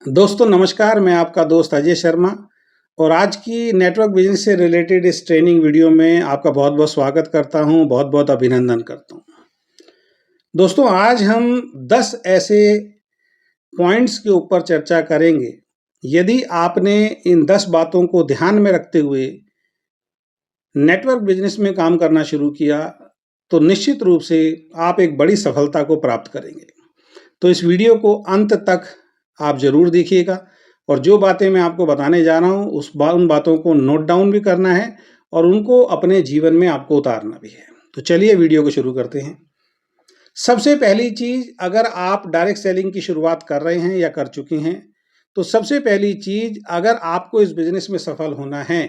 दोस्तों नमस्कार, मैं आपका दोस्त अजय शर्मा और आज की नेटवर्क बिजनेस से रिलेटेड इस ट्रेनिंग वीडियो में आपका बहुत-बहुत स्वागत करता हूं, बहुत-बहुत अभिनंदन करता हूं। दोस्तों आज हम 10 ऐसे पॉइंट्स के ऊपर चर्चा करेंगे। यदि आपने इन 10 बातों को ध्यान में रखते हुए नेटवर्क बिजनेस में काम करना शुरू किया, तो निश्चित रूप से आप एक बड़ी सफलता को प्राप्त करेंगे। तो इस वीडियो को अंत तक आप ज़रूर देखिएगा और जो बातें मैं आपको बताने जा रहा हूँ उन बातों को नोट डाउन भी करना है और उनको अपने जीवन में आपको उतारना भी है। तो चलिए वीडियो को शुरू करते हैं। सबसे पहली चीज़, अगर आप डायरेक्ट सेलिंग की शुरुआत कर रहे हैं या कर चुके हैं, तो सबसे पहली चीज़, अगर आपको इस बिजनेस में सफल होना है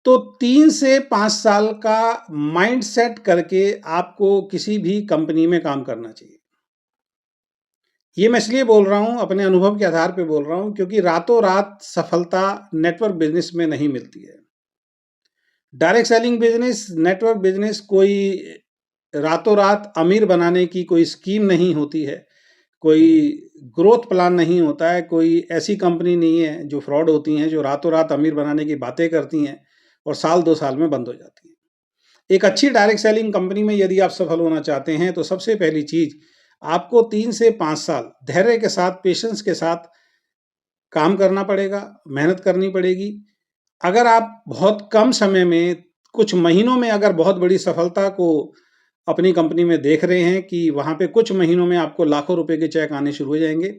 तो 3 से 5 साल का माइंड सेट करके आपको किसी भी कंपनी में काम करना चाहिए। ये मैं इसलिए बोल रहा हूँ, अपने अनुभव के आधार पे बोल रहा हूँ, क्योंकि रातों-रात सफलता नेटवर्क बिज़नेस में नहीं मिलती है। Direct selling business, network business कोई रातों-रात अमीर बनाने की कोई स्कीम नहीं होती है, कोई ग्रोथ प्लान नहीं होता है, कोई ऐसी कंपनी नहीं है जो फ्रॉड होती हैं, जो रातों-रात अमीर बनाने की बातें करती हैं और साल 2 साल में बंद हो जाती हैं। एक अच्छी डायरेक्ट सेलिंग कंपनी में यदि आप सफल होना चाहते हैं, तो सबसे पहली चीज़, आपको 3 से 5 साल धैर्य के साथ, पेशेंस के साथ काम करना पड़ेगा, मेहनत करनी पड़ेगी। अगर आप बहुत कम समय में, कुछ महीनों में अगर बहुत बड़ी सफलता को अपनी कंपनी में देख रहे हैं कि वहाँ पे कुछ महीनों में आपको लाखों रुपए के चेक आने शुरू हो जाएँगे,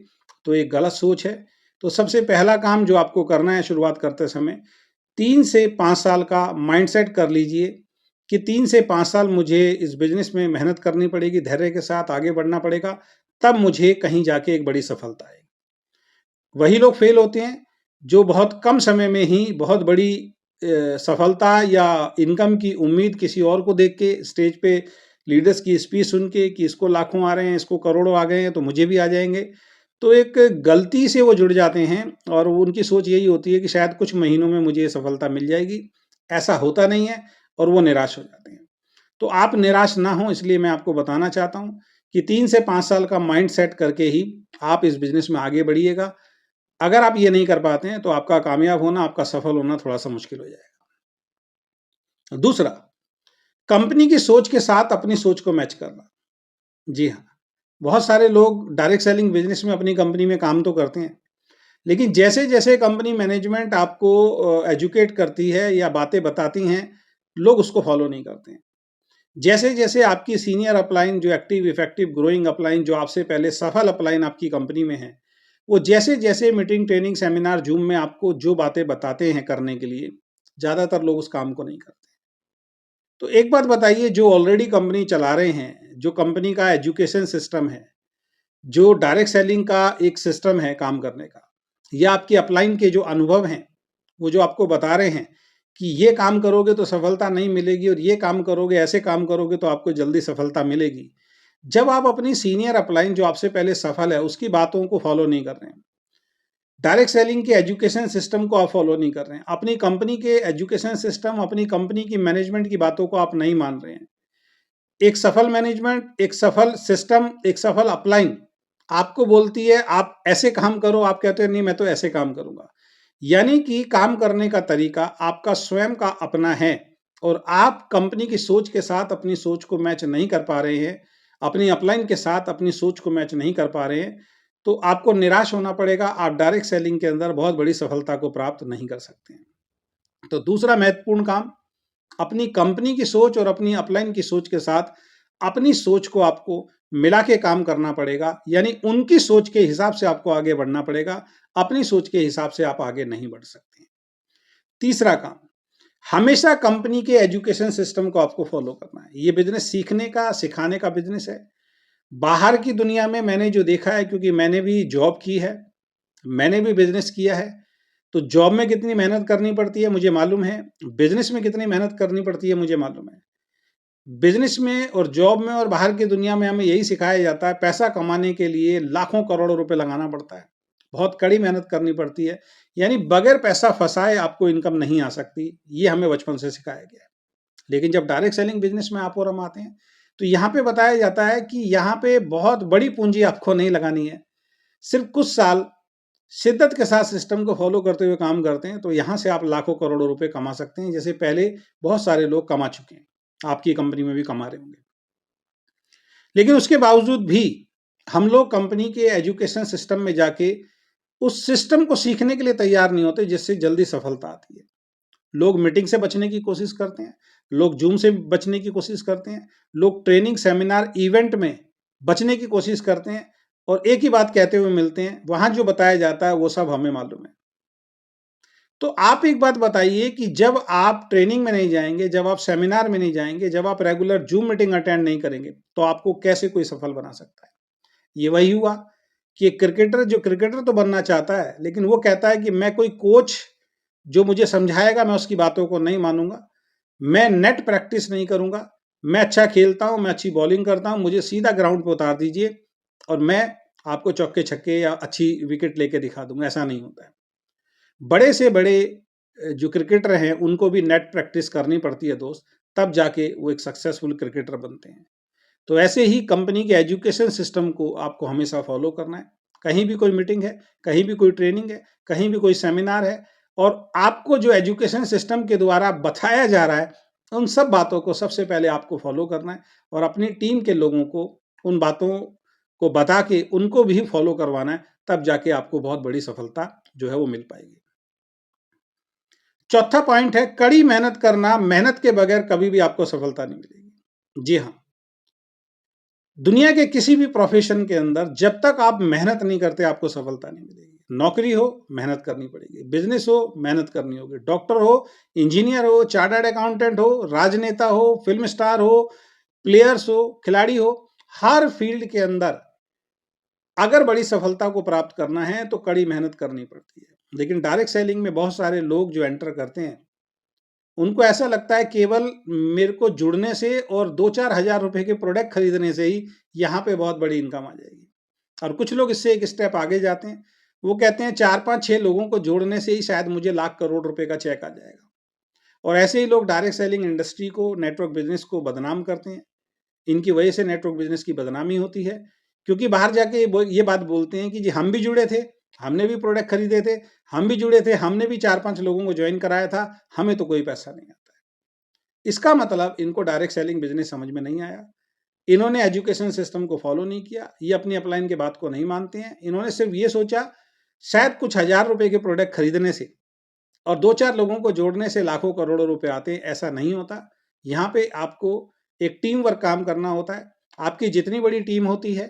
तो एक गलत सोच है। तो सबसे पहला काम जो आपको करना है शुरुआत करते समय, 3 से 5 साल का माइंडसेट कर लीजिए कि 3 से 5 साल मुझे इस बिज़नेस में मेहनत करनी पड़ेगी, धैर्य के साथ आगे बढ़ना पड़ेगा, तब मुझे कहीं जाके एक बड़ी सफलता आएगी। वही लोग फेल होते हैं जो बहुत कम समय में ही बहुत बड़ी सफलता या इनकम की उम्मीद किसी और को देख के स्टेज पे लीडर्स की स्पीच सुन के कि इसको लाखों आ रहे हैं, इसको करोड़ों आ गए हैं, तो मुझे भी आ जाएँगे। तो एक गलती से वो जुड़ जाते हैं और उनकी सोच यही होती है कि शायद कुछ महीनों में मुझे ये सफलता मिल जाएगी। ऐसा होता नहीं है और वो निराश हो जाते हैं। तो आप निराश ना हों, इसलिए मैं आपको बताना चाहता हूँ कि 3 से 5 साल का माइंड सेट करके ही आप इस बिज़नेस में आगे बढ़िएगा। अगर आप ये नहीं कर पाते हैं, तो आपका कामयाब होना, आपका सफल होना थोड़ा-सा मुश्किल हो जाएगा। दूसरा, कंपनी की सोच के साथ अपनी सोच को मैच करना। जी हाँ, बहुत सारे लोग डायरेक्ट सेलिंग बिज़नेस में अपनी कंपनी में काम तो करते हैं, लेकिन जैसे-जैसे कंपनी मैनेजमेंट आपको एजुकेट करती है या बातें बताती हैं, लोग उसको फ़ॉलो नहीं करते हैं। जैसे-जैसे आपकी सीनियर अपलाइन, जो एक्टिव, इफेक्टिव, ग्रोइंग अपलाइन, जो आपसे पहले सफल अपलाइन आपकी कंपनी में है, वो जैसे-जैसे मीटिंग, ट्रेनिंग, सेमिनार, ज़ूम में आपको जो बातें बताते हैं करने के लिए, ज़्यादातर लोग उस काम को नहीं करते। तो एक बात बताइए, जो ऑलरेडी कंपनी चला रहे हैं, जो कंपनी का एजुकेशन सिस्टम है, जो डायरेक्ट सेलिंग का एक सिस्टम है काम करने का, या आपके अपलाइन के जो अनुभव हैं, वो जो आपको बता रहे हैं कि ये काम करोगे तो सफलता नहीं मिलेगी और ये काम करोगे, ऐसे काम करोगे तो आपको जल्दी सफलता मिलेगी। जब आप अपनी सीनियर अपलाइन जो आपसे पहले सफल है, उसकी बातों को फॉलो नहीं कर रहे हैं, डायरेक्ट सेलिंग के एजुकेशन सिस्टम को आप फॉलो नहीं कर रहे हैं, अपनी कंपनी के एजुकेशन सिस्टम, अपनी कंपनी की मैनेजमेंट की बातों को आप नहीं मान रहे हैं। एक सफल मैनेजमेंट, एक सफल सिस्टम, एक सफल अपलाइन आपको बोलती है आप ऐसे काम करो, आप कहते हैं नहीं मैं तो ऐसे काम करूँगा। यानी कि काम करने का तरीका आपका स्वयं का अपना है और आप कंपनी की सोच के साथ अपनी सोच को मैच नहीं कर पा रहे हैं, अपनी अपलाइन के साथ अपनी सोच को मैच नहीं कर पा रहे हैं, तो आपको निराश होना पड़ेगा, आप डायरेक्ट सेलिंग के अंदर बहुत बड़ी सफलता को प्राप्त नहीं कर सकते हैं। तो दूसरा महत्वपूर्ण काम, अपनी कंपनी की सोच और अपनी अपलाइन की सोच के साथ अपनी सोच को आपको मिला के काम करना पड़ेगा, यानी उनकी सोच के हिसाब से आपको आगे बढ़ना पड़ेगा, अपनी सोच के हिसाब से आप आगे नहीं बढ़ सकते। तीसरा काम, हमेशा कंपनी के एजुकेशन सिस्टम को आपको फॉलो करना है। ये बिजनेस सीखने का, सिखाने का बिजनेस है। बाहर की दुनिया में मैंने जो देखा है, क्योंकि मैंने भी जॉब की है, मैंने भी बिजनेस किया है, तो जॉब में कितनी मेहनत करनी पड़ती है मुझे मालूम है, बिजनेस में कितनी मेहनत करनी पड़ती है मुझे मालूम है। बिजनेस में और जॉब में और बाहर की दुनिया में हमें यही सिखाया जाता है, पैसा कमाने के लिए लाखों करोड़ों रुपए लगाना पड़ता है, बहुत कड़ी मेहनत करनी पड़ती है, यानी बगैर पैसा फंसाए आपको इनकम नहीं आ सकती, ये हमें बचपन से सिखाया गया है। लेकिन जब डायरेक्ट सेलिंग बिजनेस में आप और हम आते हैं, तो यहाँ पे बताया जाता है कि यहाँ पे बहुत बड़ी पूंजी आपको नहीं लगानी है, सिर्फ कुछ साल शिद्दत के साथ सिस्टम को फॉलो करते हुए काम करते हैं, तो यहाँ से आप लाखों करोड़ों रुपए कमा सकते हैं, जैसे पहले बहुत सारे लोग कमा चुके हैं, आपकी कंपनी में भी कमा रहे होंगे। लेकिन उसके बावजूद भी हम लोग कंपनी के एजुकेशन सिस्टम में जाके उस सिस्टम को सीखने के लिए तैयार नहीं होते, जिससे जल्दी सफलता आती है। लोग मीटिंग से बचने की कोशिश करते हैं, लोग जूम से बचने की कोशिश करते हैं, लोग ट्रेनिंग, सेमिनार, इवेंट में बचने की कोशिश करते हैं और एक ही बात कहते हुए मिलते हैं, वहाँ जो बताया जाता है वो सब हमें मालूम है। तो आप एक बात बताइए कि जब आप ट्रेनिंग में नहीं जाएँगे, जब आप सेमिनार में नहीं जाएँगे, जब आप रेगुलर जूम मीटिंग अटेंड नहीं करेंगे, तो आपको कैसे कोई सफल बना सकता है? ये वही हुआ कि एक क्रिकेटर जो क्रिकेटर तो बनना चाहता है, लेकिन वो कहता है कि मैं कोई कोच जो मुझे समझाएगा, मैं उसकी बातों को नहीं मानूँगा। मैं नेट प्रैक्टिस नहीं करूँगा। मैं अच्छा खेलता हूँ, मैं अच्छी बॉलिंग करता हूँ, मुझे सीधा ग्राउंड पे उतार दीजिए और मैं आपको चौके-छक्के या अच्छी विकेट लेके दिखा दूँगा, ऐसा नहीं होता है। बड़े से बड़े जो क्रिकेटर हैं, उनको भी नेट प्रैक्टिस करनी पड़ती है दोस्त, तब जाके वो एक सक्सेसफुल क्रिकेटर बनते हैं। तो ऐसे ही कंपनी के एजुकेशन सिस्टम को आपको हमेशा फॉलो करना है। कहीं भी कोई मीटिंग है, कहीं भी कोई ट्रेनिंग है, कहीं भी कोई सेमिनार है और आपको जो एजुकेशन सिस्टम के द्वारा बताया जा रहा है, उन सब बातों को सबसे पहले आपको फॉलो करना है और अपनी टीम के लोगों को उन बातों को बता के उनको भी फॉलो करवाना है, तब जाके आपको बहुत बड़ी सफलता जो है वो मिल पाएगी। चौथा पॉइंट है कड़ी मेहनत करना। मेहनत के बगैर कभी भी आपको सफलता नहीं मिलेगी। जी हाँ, दुनिया के किसी भी प्रोफेशन के अंदर जब तक आप मेहनत नहीं करते, आपको सफलता नहीं मिलेगी। नौकरी हो, मेहनत करनी पड़ेगी। बिजनेस हो, मेहनत करनी होगी। डॉक्टर हो, इंजीनियर हो, चार्टर्ड अकाउंटेंट हो, राजनेता हो, फिल्म स्टार हो, प्लेयर्स हो, खिलाड़ी हो, हर फील्ड के अंदर अगर बड़ी सफलता को प्राप्त करना है तो कड़ी मेहनत करनी पड़ती है। लेकिन डायरेक्ट सेलिंग में बहुत सारे लोग जो एंटर करते हैं, उनको ऐसा लगता है केवल मेरे को जुड़ने से और 2-4 हज़ार रुपए के प्रोडक्ट खरीदने से ही यहाँ पे बहुत बड़ी इनकम आ जाएगी। और कुछ लोग इससे एक स्टेप आगे जाते हैं। वो कहते हैं 4-5-6 लोगों को जोड़ने से ही शायद मुझे लाख करोड़ रुपए का चेक आ जाएगा। और ऐसे ही लोग डायरेक्ट सेलिंग इंडस्ट्री को, नेटवर्क बिजनेस को बदनाम करते हैं। इनकी वजह से नेटवर्क बिजनेस की बदनामी होती है, क्योंकि बाहर जाके ये बात बोलते हैं कि जी हम भी जुड़े थे, हमने भी प्रोडक्ट खरीदे थे, हम भी जुड़े थे, हमने भी 4-5 लोगों को ज्वाइन कराया था, हमें तो कोई पैसा नहीं आता है। इसका मतलब इनको डायरेक्ट सेलिंग बिजनेस समझ में नहीं आया। इन्होंने एजुकेशन सिस्टम को फॉलो नहीं किया, ये अपनी अपलाइन की बात को नहीं मानते हैं। इन्होंने सिर्फ ये सोचा शायद कुछ हज़ार रुपए के प्रोडक्ट खरीदने से और 2-4 लोगों को जोड़ने से लाखों करोड़ों रुपए आते हैं, ऐसा नहीं होता। यहाँ पे आपको एक टीम वर्क काम करना होता है। आपकी जितनी बड़ी टीम होती है,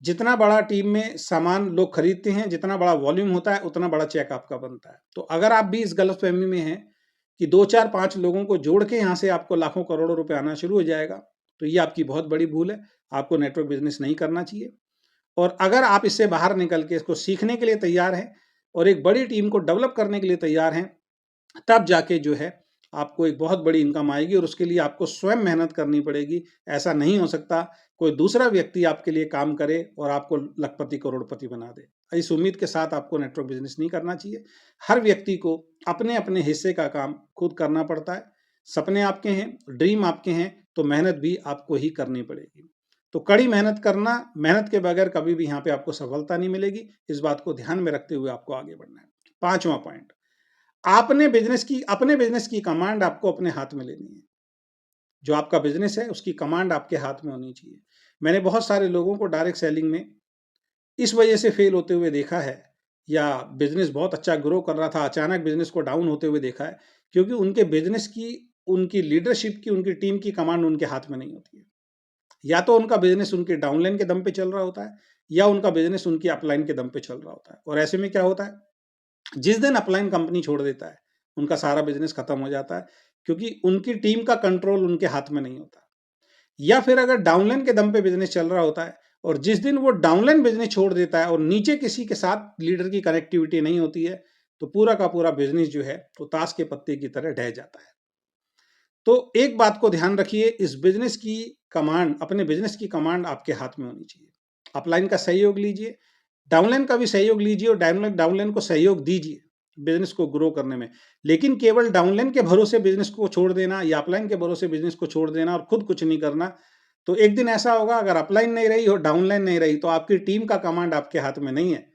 जितना बड़ा टीम में सामान लोग खरीदते हैं, जितना बड़ा वॉल्यूम होता है, उतना बड़ा चेक आपका बनता है। तो अगर आप भी इस गलतफहमी में हैं कि 2-4-5 लोगों को जोड़ के यहाँ से आपको लाखों करोड़ों रुपए आना शुरू हो जाएगा, तो ये आपकी बहुत बड़ी भूल है। आपको नेटवर्क बिजनेस नहीं करना चाहिए। और अगर आप इससे बाहर निकल के इसको सीखने के लिए तैयार हैं और एक बड़ी टीम को डेवलप करने के लिए तैयार हैं, तब जाके जो है आपको एक बहुत बड़ी इनकम आएगी और उसके लिए आपको स्वयं मेहनत करनी पड़ेगी। ऐसा नहीं हो सकता कोई दूसरा व्यक्ति आपके लिए काम करे और आपको लखपति करोड़पति बना दे। इस उम्मीद के साथ आपको नेटवर्क बिजनेस नहीं करना चाहिए। हर व्यक्ति को अपने अपने हिस्से का काम खुद करना पड़ता है। सपने आपके हैं, ड्रीम आपके हैं, तो मेहनत भी आपको ही करनी पड़ेगी। तो कड़ी मेहनत करना, मेहनत के बगैर कभी भी यहाँ पे आपको सफलता नहीं मिलेगी। इस बात को ध्यान में रखते हुए आपको आगे बढ़ना है। पांचवा पॉइंट, अपने बिजनेस की कमांड आपको अपने हाथ में लेनी है। जो आपका बिजनेस है उसकी कमांड आपके हाथ में होनी चाहिए। मैंने बहुत सारे लोगों को डायरेक्ट सेलिंग में इस वजह से फेल होते हुए देखा है, या बिजनेस बहुत अच्छा ग्रो कर रहा था, अचानक बिजनेस को डाउन होते हुए देखा है, क्योंकि उनके बिजनेस की, उनकी लीडरशिप की, उनकी टीम की कमांड उनके हाथ में नहीं होती है। या तो उनका बिजनेस उनके डाउनलाइन के दम पे चल रहा होता है, या उनका बिजनेस उनकी अपलाइन के दम पे चल रहा होता है। और ऐसे में क्या होता है, जिस दिन अपलाइन कंपनी छोड़ देता है, उनका सारा बिजनेस खत्म हो जाता है, क्योंकि उनकी टीम का कंट्रोल उनके हाथ में नहीं होता। या फिर अगर डाउनलाइन के दम पे बिजनेस चल रहा होता है और जिस दिन वो डाउनलाइन बिजनेस छोड़ देता है और नीचे किसी के साथ लीडर की कनेक्टिविटी नहीं होती है, तो पूरा का पूरा बिजनेस जो है वो ताश के पत्ते की तरह ढह जाता है। तो एक बात को ध्यान रखिए, इस बिजनेस की कमांड, अपने बिजनेस की कमांड आपके हाथ में होनी चाहिए। अपलाइन का सहयोग लीजिए, डाउनलाइन का भी सहयोग लीजिए और डाउनलाइन डाउनलाइन को सहयोग दीजिए बिजनेस को ग्रो करने में। लेकिन केवल डाउनलाइन के भरोसे बिजनेस को छोड़ देना या अपलाइन के भरोसे बिजनेस को छोड़ देना और खुद कुछ नहीं करना, तो एक दिन ऐसा होगा, अगर अपलाइन नहीं रही और डाउनलाइन नहीं रही, तो आपकी टीम का कमांड आपके हाथ में नहीं है।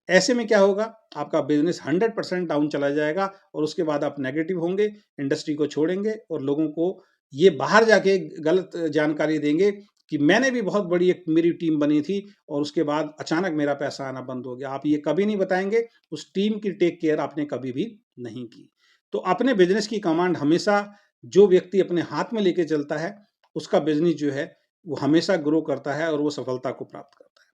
ऐसे में क्या होगा, आपका बिजनेस 100% डाउन चला जाएगा और उसके बाद आप नेगेटिव होंगे, इंडस्ट्री को छोड़ेंगे और लोगों को ये बाहर जाके गलत जानकारी देंगे कि मैंने भी बहुत बड़ी एक मेरी टीम बनी थी और उसके बाद अचानक मेरा पैसा आना बंद हो गया। आप ये कभी नहीं बताएंगे, उस टीम की टेक केयर आपने कभी भी नहीं की। तो अपने बिजनेस की कमांड हमेशा जो व्यक्ति अपने हाथ में लेके चलता है, उसका बिजनेस जो है वो हमेशा ग्रो करता है और वो सफलता को प्राप्त करता है।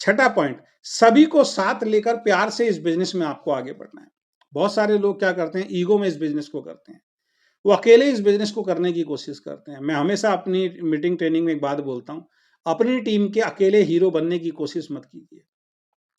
छठा पॉइंट, सभी को साथ लेकर प्यार से इस बिजनेस में आपको आगे बढ़ना है। बहुत सारे लोग क्या करते हैं, ईगो में इस बिजनेस को करते हैं, वो अकेले इस बिजनेस को करने की कोशिश करते हैं। मैं हमेशा अपनी मीटिंग ट्रेनिंग में एक बात बोलता हूं, अपनी टीम के अकेले हीरो बनने की कोशिश मत कीजिए।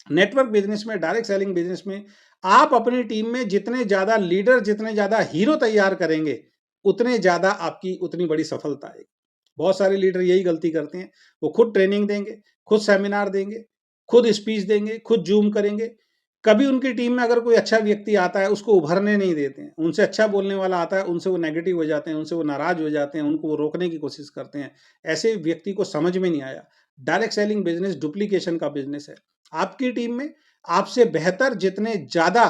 नेटवर्क बिजनेस में, डायरेक्ट सेलिंग बिजनेस में आप अपनी टीम में जितने ज्यादा लीडर, जितने ज्यादा हीरो तैयार करेंगे, उतने ज्यादा आपकी उतनी बड़ी सफलता आएगी। बहुत सारे लीडर यही गलती करते हैं, वो खुद ट्रेनिंग देंगे, खुद सेमिनार देंगे, खुद स्पीच देंगे, खुद जूम करेंगे। कभी उनकी टीम में अगर कोई अच्छा व्यक्ति आता है, उसको उभरने नहीं देते हैं। उनसे अच्छा बोलने वाला आता है, उनसे वो नेगेटिव हो जाते हैं, उनसे वो नाराज हो जाते हैं, उनको वो रोकने की कोशिश करते हैं। ऐसे व्यक्ति को समझ में नहीं आया, डायरेक्ट सेलिंग बिजनेस डुप्लीकेशन का बिजनेस है। आपकी टीम में आपसे बेहतर जितने ज्यादा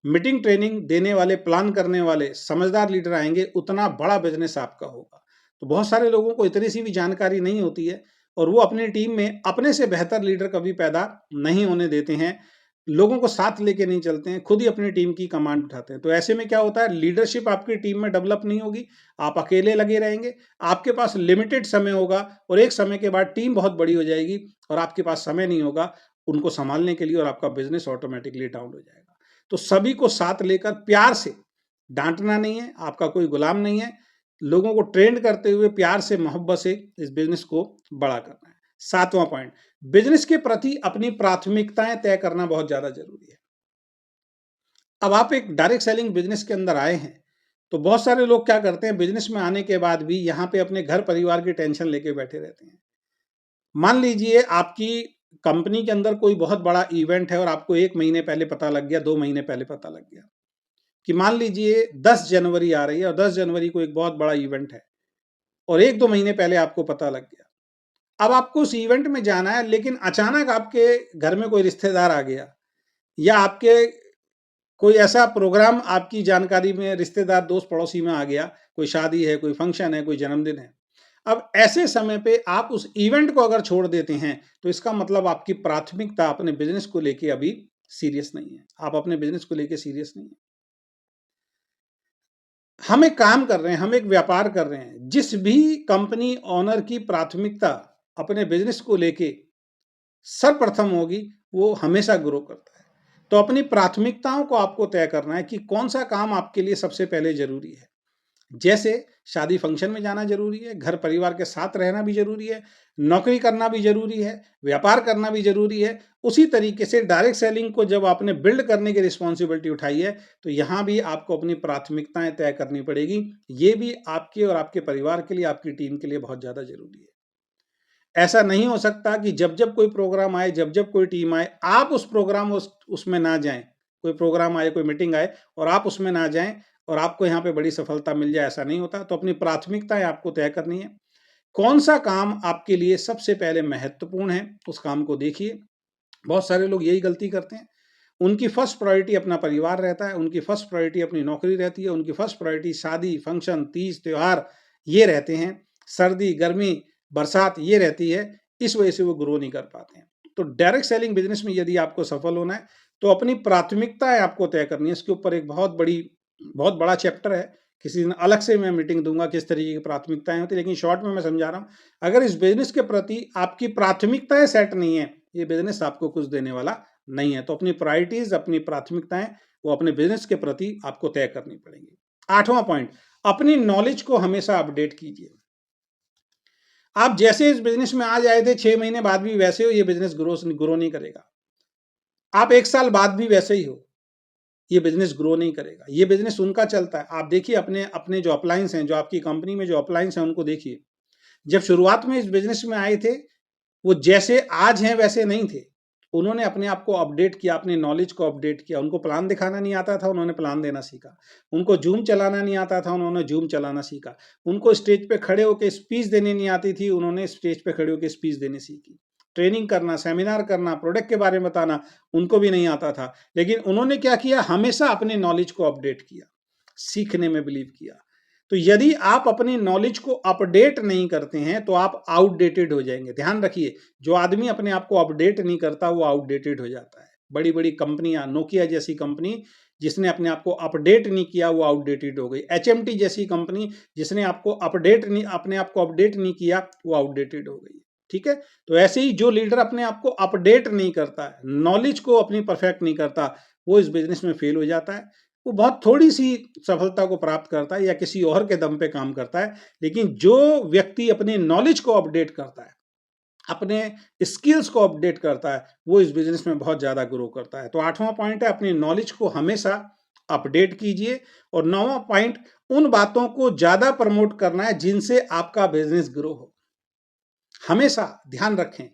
मीटिंग ट्रेनिंग देने वाले, प्लान करने वाले समझदार लीडर आएंगे, उतना बड़ा बिजनेस आपका होगा। तो बहुत सारे लोगों को इतनी सी भी जानकारी नहीं होती है और वो अपनी टीम में अपने से बेहतर लीडर कभी पैदा नहीं होने देते हैं, लोगों को साथ लेके नहीं चलते हैं, खुद ही अपनी टीम की कमांड उठाते हैं। तो ऐसे में क्या होता है, लीडरशिप आपकी टीम में डेवलप नहीं होगी, आप अकेले लगे रहेंगे, आपके पास लिमिटेड समय होगा और एक समय के बाद टीम बहुत बड़ी हो जाएगी और आपके पास समय नहीं होगा उनको संभालने के लिए और आपका बिजनेस ऑटोमेटिकली डाउन हो जाएगा। तो सभी को साथ लेकर प्यार से, डांटना नहीं है, आपका कोई गुलाम नहीं है, लोगों को ट्रेंड करते हुए प्यार से, मोहब्बत से इस बिजनेस को बड़ा करना है। सातवां पॉइंट, बिजनेस के प्रति अपनी प्राथमिकताएं तय करना बहुत ज्यादा जरूरी है। अब आप एक डायरेक्ट सेलिंग बिजनेस के अंदर आए हैं, तो बहुत सारे लोग क्या करते हैं, बिजनेस में आने के बाद भी यहाँ पे अपने घर परिवार की टेंशन लेके बैठे रहते हैं। मान लीजिए आपकी कंपनी के अंदर कोई बहुत बड़ा इवेंट है और आपको 1 महीने पहले पता लग गया, 2 महीने पहले पता लग गया कि मान लीजिए 10 जनवरी आ रही है और 10 जनवरी को एक बहुत बड़ा इवेंट है और 1-2 महीने पहले आपको पता लग गया। अब आपको उस इवेंट में जाना है, लेकिन अचानक आपके घर में कोई रिश्तेदार आ गया या आपके कोई ऐसा प्रोग्राम आपकी जानकारी में रिश्तेदार, दोस्त, पड़ोसी में आ गया, कोई शादी है, कोई फंक्शन है, कोई जन्मदिन है। अब ऐसे समय पे आप उस इवेंट को अगर छोड़ देते हैं, तो इसका मतलब आपकी प्राथमिकता अपने बिजनेस को लेके अभी सीरियस नहीं है। आप अपने बिजनेस को लेके सीरियस नहीं है। हम एक काम कर रहे हैं, हम एक व्यापार कर रहे हैं। जिस भी कंपनी ओनर की प्राथमिकता अपने बिजनेस को लेके सर्वप्रथम होगी, वो हमेशा ग्रो करता है। तो अपनी प्राथमिकताओं को आपको तय करना है कि कौन सा काम आपके लिए सबसे पहले जरूरी है। जैसे शादी फंक्शन में जाना जरूरी है, घर परिवार के साथ रहना भी जरूरी है, नौकरी करना भी जरूरी है, व्यापार करना भी जरूरी है। उसी तरीके से डायरेक्ट सेलिंग को जब आपने बिल्ड करने की रिस्पॉन्सिबिलिटी उठाई है, तो यहाँ भी आपको अपनी प्राथमिकताएं तय करनी पड़ेगी। ये भी आपके और आपके परिवार के लिए, आपकी टीम के लिए बहुत ज्यादा जरूरी है। ऐसा नहीं हो सकता कि जब जब कोई प्रोग्राम आए, जब जब कोई टीम आए, आप उस प्रोग्राम उसमें ना जाएं। कोई प्रोग्राम आए, कोई मीटिंग आए और आप उसमें ना जाएं और आपको यहाँ पे बड़ी सफलता मिल जाए, ऐसा नहीं होता। तो अपनी प्राथमिकताएं आपको तय करनी है। कौन सा काम आपके लिए सबसे पहले महत्वपूर्ण है, उस काम को देखिए। बहुत सारे लोग यही गलती करते हैं, उनकी फर्स्ट प्रायोरिटी अपना परिवार रहता है, उनकी फर्स्ट प्रायोरिटी अपनी नौकरी रहती है, उनकी फर्स्ट प्रायोरिटी शादी, फंक्शन, तीज, त्योहार ये रहते हैं, सर्दी, गर्मी, बरसात ये रहती है। इस वजह से वो ग्रो नहीं कर पाते हैं। तो डायरेक्ट सेलिंग बिजनेस में यदि आपको सफल होना है, तो अपनी प्राथमिकताएं आपको तय करनी है। इसके ऊपर एक बहुत बड़ा चैप्टर है, किसी दिन अलग से मैं मीटिंग दूंगा किस तरीके की प्राथमिकताएं होती है, लेकिन शॉर्ट में मैं समझा रहा हूं। अगर इस बिजनेस के प्रति आपकी प्राथमिकताएं सेट नहीं है, ये बिजनेस आपको कुछ देने वाला नहीं है। तो अपनी प्रायोरिटीज, अपनी प्राथमिकताएं वो अपने बिजनेस के प्रति आपको तय करनी पड़ेंगी। आठवां पॉइंट, अपनी नॉलेज को हमेशा अपडेट कीजिए। आप जैसे इस बिजनेस में आज आए थे, 6 महीने बाद भी वैसे हो, ये बिजनेस ग्रो नहीं करेगा। आप 1 साल बाद भी वैसे ही हो, ये बिजनेस ग्रो नहीं करेगा। ये बिजनेस उनका चलता है। आप देखिए अपने अपने जो अपलायंस हैं, जो आपकी कंपनी में जो अपलायंस हैं, उनको देखिए। जब शुरुआत में इस बिजनेस में आए थे, वो जैसे आज हैं वैसे नहीं थे। उन्होंने अपने आप को अपडेट किया, अपने नॉलेज को अपडेट किया। उनको प्लान दिखाना नहीं आता था, उन्होंने प्लान देना सीखा। उनको जूम चलाना नहीं आता था, उन्होंने जूम चलाना सीखा। उनको स्टेज पे खड़े होकर स्पीच देनी नहीं आती थी, उन्होंने स्टेज पे खड़े होकर स्पीच देनी सीखी। ट्रेनिंग करना, सेमिनार करना, प्रोडक्ट के बारे में बताना उनको भी नहीं आता था, लेकिन उन्होंने क्या किया, हमेशा अपने नॉलेज को अपडेट किया, सीखने में बिलीव किया। तो यदि आप अपनी नॉलेज को अपडेट नहीं करते हैं तो आप आउटडेटेड हो जाएंगे। ध्यान रखिए, जो आदमी अपने आप को अपडेट नहीं करता वो आउटडेटेड हो जाता है। बड़ी बड़ी कंपनियां, नोकिया जैसी कंपनी जिसने अपने आप को अपडेट नहीं किया वो आउटडेटेड हो गई। एचएमटी जैसी कंपनी जिसने अपने आप को अपडेट नहीं किया वो आउटडेटेड हो गई। ठीक है, तो ऐसे ही जो लीडर अपने आप को अपडेट नहीं करता है, नॉलेज को अपनी परफेक्ट नहीं करता, वो इस बिजनेस में फेल हो जाता है। वो बहुत थोड़ी सी सफलता को प्राप्त करता है या किसी और के दम पे काम करता है, लेकिन जो व्यक्ति अपने नॉलेज को अपडेट करता है, अपने स्किल्स को अपडेट करता है, वो इस बिजनेस में बहुत ज्यादा ग्रो करता है। तो 8वां पॉइंट है, अपनी नॉलेज को हमेशा अपडेट कीजिए। और 9वां पॉइंट, उन बातों को ज्यादा प्रमोट करना है जिनसे आपका बिजनेस ग्रो हो। हमेशा ध्यान रखें,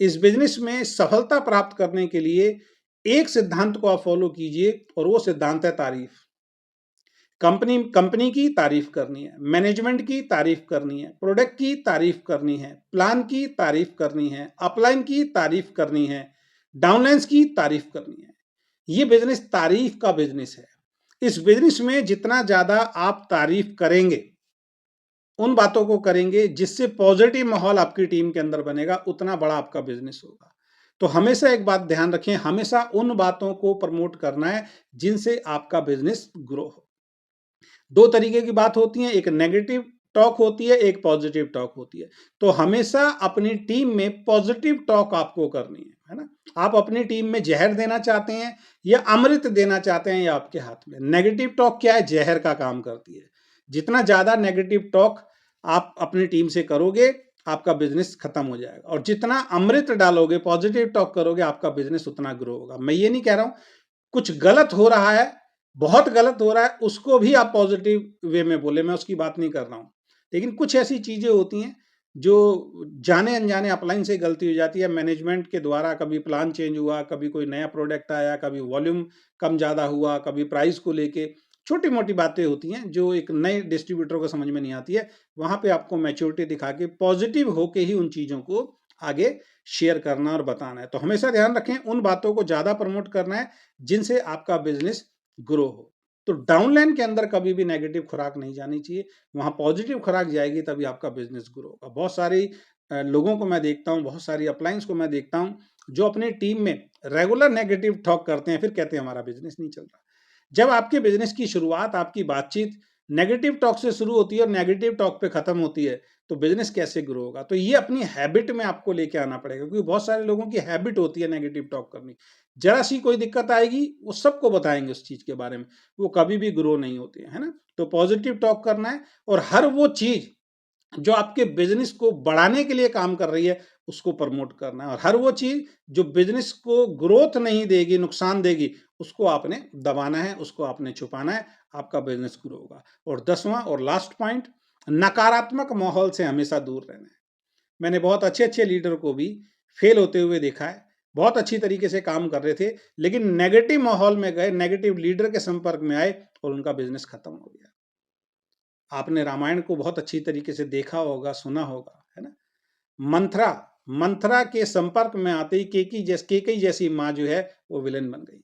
इस बिजनेस में सफलता प्राप्त करने के लिए एक सिद्धांत को आप फॉलो कीजिए और वो सिद्धांत है तारीफ। कंपनी की तारीफ करनी है, मैनेजमेंट की तारीफ करनी है, प्रोडक्ट की तारीफ करनी है, प्लान की तारीफ करनी है, अपलाइन की तारीफ करनी है, डाउनलाइंस की तारीफ करनी है। ये बिजनेस तारीफ का बिजनेस है। इस बिजनेस में जितना ज्यादा आप तारीफ करेंगे, उन बातों को करेंगे जिससे पॉजिटिव माहौल आपकी टीम के अंदर बनेगा, उतना बड़ा आपका बिजनेस होगा। तो हमेशा एक बात ध्यान रखें, हमेशा उन बातों को प्रमोट करना है जिनसे आपका बिजनेस ग्रो हो। दो तरीके की बात होती है, एक नेगेटिव टॉक होती है, एक पॉजिटिव टॉक होती है। तो हमेशा अपनी टीम में पॉजिटिव टॉक आपको करनी है ना। आप अपनी टीम में जहर देना चाहते हैं या अमृत देना चाहते हैं, या आपके हाथ में। नेगेटिव टॉक क्या है, जहर का काम करती है। जितना ज्यादा नेगेटिव टॉक आप अपनी टीम से करोगे, आपका बिजनेस खत्म हो जाएगा। और जितना अमृत डालोगे, पॉजिटिव टॉक करोगे, आपका बिजनेस उतना ग्रो होगा। मैं ये नहीं कह रहा हूं कुछ गलत हो रहा है, बहुत गलत हो रहा है, उसको भी आप पॉजिटिव वे में बोले, मैं उसकी बात नहीं कर रहा हूं। लेकिन कुछ ऐसी चीजें होती हैं जो जाने अनजाने अपलाइन से गलती हो जाती है, मैनेजमेंट के द्वारा। कभी प्लान चेंज हुआ, कभी कोई नया प्रोडक्ट आया, कभी वॉल्यूम कम ज्यादा हुआ, कभी प्राइस को लेके छोटी मोटी बातें होती हैं जो एक नए डिस्ट्रीब्यूटर को समझ में नहीं आती है। वहां पे आपको मैच्योरिटी दिखा के पॉजिटिव होके ही उन चीजों को आगे शेयर करना और बताना है। तो हमेशा ध्यान रखें, उन बातों को ज्यादा प्रमोट करना है जिनसे आपका बिजनेस ग्रो हो। तो डाउनलाइन के अंदर कभी भी नेगेटिव खुराक नहीं जानी चाहिए, वहां पॉजिटिव खुराक जाएगी तभी आपका बिजनेस ग्रो होगा। बहुत सारी लोगों को मैं देखता हूं, बहुत सारी अपलाइंस को मैं देखता हूं जो अपनी टीम में रेगुलर नेगेटिव टॉक करते हैं, फिर कहते हैं हमारा बिजनेस नहीं चल रहा। जब आपके बिजनेस की शुरुआत, आपकी बातचीत नेगेटिव टॉक से शुरू होती है और नेगेटिव टॉक पे खत्म होती है, तो बिजनेस कैसे ग्रो होगा। तो ये अपनी हैबिट में आपको लेके आना पड़ेगा, क्योंकि बहुत सारे लोगों की हैबिट होती है नेगेटिव टॉक करनी। जरा सी कोई दिक्कत आएगी वो सबको बताएंगे उस चीज के बारे में, वो कभी भी ग्रो नहीं होते है ना। तो पॉजिटिव टॉक करना है और हर वो चीज जो आपके बिजनेस को बढ़ाने के लिए काम कर रही है उसको प्रमोट करना है। और हर वो चीज जो बिजनेस को ग्रोथ नहीं देगी, नुकसान देगी, उसको आपने दबाना है, उसको आपने छुपाना है, आपका बिजनेस ग्रो होगा। और 10वां और लास्ट पॉइंट, नकारात्मक माहौल से हमेशा दूर रहना है। मैंने बहुत अच्छे अच्छे लीडर को भी फेल होते हुए देखा है। बहुत अच्छी तरीके से काम कर रहे थे, लेकिन नेगेटिव माहौल में गए, नेगेटिव लीडर के संपर्क में आए और उनका बिजनेस खत्म हो गया। आपने रामायण को बहुत अच्छी तरीके से देखा होगा, सुना होगा, है ना। मंथरा मंथरा के संपर्क में आते ही केकई जैसी माँ जो है वो विलेन बन गई।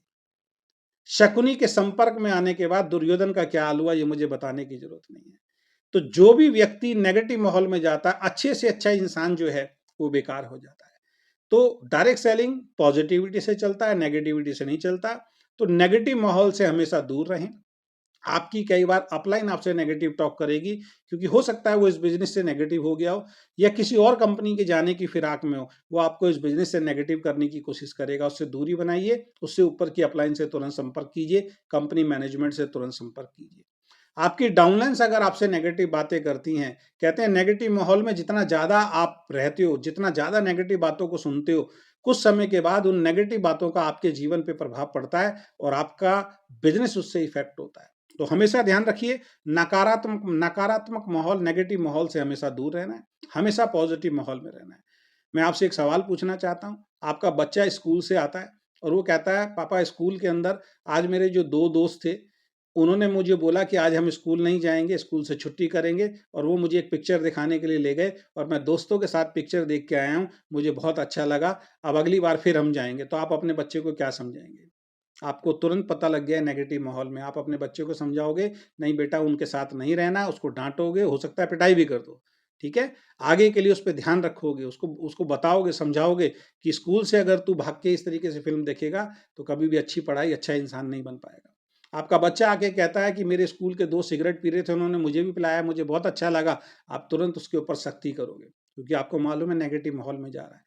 शकुनी के संपर्क में आने के बाद दुर्योधन का क्या हाल हुआ ये मुझे बताने की जरूरत नहीं है। तो जो भी व्यक्ति नेगेटिव माहौल में जाता है, अच्छे से अच्छा इंसान जो है वो बेकार हो जाता है। तो डायरेक्ट सेलिंग पॉजिटिविटी से चलता है, नेगेटिविटी से नहीं चलता। तो नेगेटिव माहौल से हमेशा दूर रहें। आपकी कई बार अपलाइन आपसे नेगेटिव टॉक करेगी, क्योंकि हो सकता है वो इस बिजनेस से नेगेटिव हो गया हो या किसी और कंपनी के जाने की फिराक में हो, वो आपको इस बिजनेस से नेगेटिव करने की कोशिश करेगा। उससे दूरी बनाइए, उससे ऊपर की अपलाइन से तुरंत संपर्क कीजिए, कंपनी मैनेजमेंट से तुरंत संपर्क कीजिए। आपकी डाउनलाइंस अगर आपसे नेगेटिव बातें करती हैं, कहते हैं नेगेटिव माहौल में जितना ज्यादा आप रहते हो, जितना ज्यादा नेगेटिव बातों को सुनते हो, कुछ समय के बाद उन नेगेटिव बातों का आपके जीवन पे प्रभाव पड़ता है और आपका बिजनेस उससे इफेक्ट होता है। तो हमेशा ध्यान रखिए, नकारात्मक नकारात्मक माहौल, नेगेटिव माहौल से हमेशा दूर रहना है, हमेशा पॉजिटिव माहौल में रहना है। मैं आपसे एक सवाल पूछना चाहता हूँ, आपका बच्चा स्कूल से आता है और वो कहता है पापा स्कूल के अंदर आज मेरे जो 2 दोस्त थे, उन्होंने मुझे बोला कि आज हम स्कूल नहीं जाएँगे, स्कूल से छुट्टी करेंगे और वो मुझे एक पिक्चर दिखाने के लिए ले गए और मैं दोस्तों के साथ पिक्चर देख के आया हूँ, मुझे बहुत अच्छा लगा, अब अगली बार फिर हम जाएँगे। तो आप अपने बच्चे को क्या समझाएँगे? आपको तुरंत पता लग गया है नेगेटिव माहौल में, आप अपने बच्चे को समझाओगे, नहीं बेटा उनके साथ नहीं रहना, उसको डाँटोगे, हो सकता है पिटाई भी कर दो, ठीक है? आगे के लिए उस पे ध्यान रखोगे, उसको उसको बताओगे, समझाओगे कि स्कूल से अगर तू भाग के इस तरीके से फ़िल्म देखेगा, तो कभी भी अच्छी पढ़ाई, अच्छा इंसान नहीं बन पाएगा। आपका बच्चा आके कहता है कि मेरे स्कूल के दोस्त सिगरेट पी रहे थे, उन्होंने मुझे भी पिलाया, मुझे बहुत अच्छा लगा, आप तुरंत उसके ऊपर सख्ती करोगे, क्योंकि आपको मालूम है नेगेटिव माहौल में जा रहा है।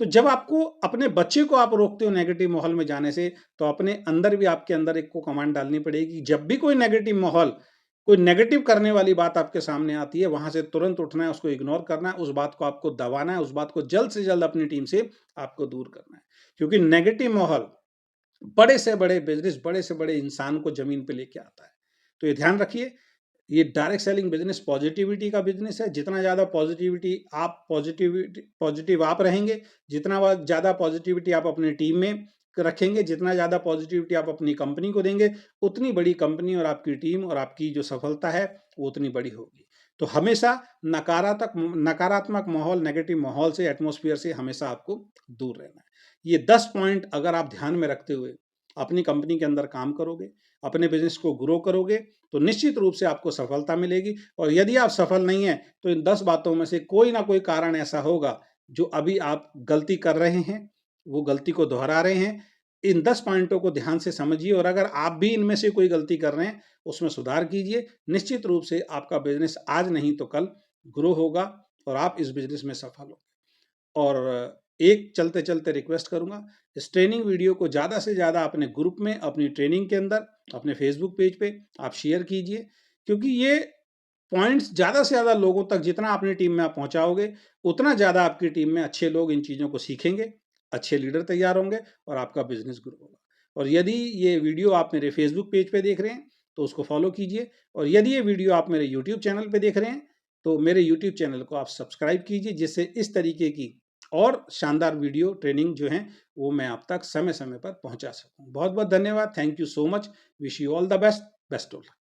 तो जब आपको अपने बच्चे को आप रोकते हो नेगेटिव माहौल में जाने से, तो अपने अंदर भी आपके अंदर एक को कमांड डालनी पड़ेगी। जब भी कोई नेगेटिव माहौल, कोई नेगेटिव करने वाली बात आपके सामने आती है, वहाँ से तुरंत उठना है, उसको इग्नोर करना है, उस बात को आपको दबाना है, उस बात को जल्द से जल्द अपनी टीम से आपको दूर करना है। क्योंकि नेगेटिव माहौल बड़े से बड़े बिज़नेस, बड़े से बड़े इंसान को ज़मीन पे लेके आता है। तो ये ध्यान रखिए, ये डायरेक्ट सेलिंग बिज़नेस पॉज़िटिविटी का बिज़नेस है। जितना ज़्यादा पॉज़िटिव आप रहेंगे, जितना ज़्यादा पॉज़िटिविटी आप अपनी टीम में रखेंगे, जितना ज़्यादा पॉज़िटिविटी आप अपनी कंपनी को देंगे, उतनी बड़ी कंपनी और आपकी टीम और आपकी जो सफलता है, वो उतनी बड़ी होगी। तो हमेशा नकारात्मक माहौल, नेगेटिव माहौल से, एटमॉस्फियर से हमेशा आपको दूर रहना है। ये 10 पॉइंट अगर आप ध्यान में रखते हुए अपनी कंपनी के अंदर काम करोगे, अपने बिज़नेस को ग्रो करोगे, तो निश्चित रूप से आपको सफलता मिलेगी और यदि आप सफल नहीं हैं, तो इन 10 बातों में से कोई ना कोई कारण ऐसा होगा, जो अभी आप गलती कर रहे हैं, वो गलती को दोहरा रहे हैं। इन 10 पॉइंटों को ध्यान से समझिए और अगर आप भी इनमें से कोई गलती कर रहे हैं, उसमें सुधार कीजिए। निश्चित रूप से आपका बिज़नेस आज नहीं तो कल ग्रो होगा और आप इस बिज़नेस में सफल होंगे। और एक चलते-चलते रिक्वेस्ट करूँगा, इस ट्रेनिंग वीडियो को ज़्यादा से ज़्यादा अपने ग्रुप में, अपनी ट्रेनिंग के अंदर, अपने फेसबुक पेज पे आप शेयर कीजिए, क्योंकि ये पॉइंट्स ज़्यादा से ज़्यादा लोगों तक जितना अपनी टीम में आप पहुँचाओगे, उतना ज़्यादा आपकी टीम में अच्छे लोग इन चीज़ों को सीखेंगे, अच्छे लीडर तैयार होंगे और आपका बिज़नेस ग्रो होगा। और यदि ये वीडियो आप मेरे फेसबुक पेज पे देख रहे हैं, तो उसको फ़ॉलो कीजिए और यदि ये वीडियो आप मेरे यूट्यूब चैनल पे देख रहे हैं, तो मेरे यूट्यूब चैनल को आप सब्सक्राइब कीजिए, जिससे इस तरीके की और शानदार वीडियो ट्रेनिंग जो हैं, वो मैं आप तक समय-समय पर पहुँचा सकूँ। बहुत-बहुत धन्यवाद। Thank you so much. Wish you all the best. Best of luck.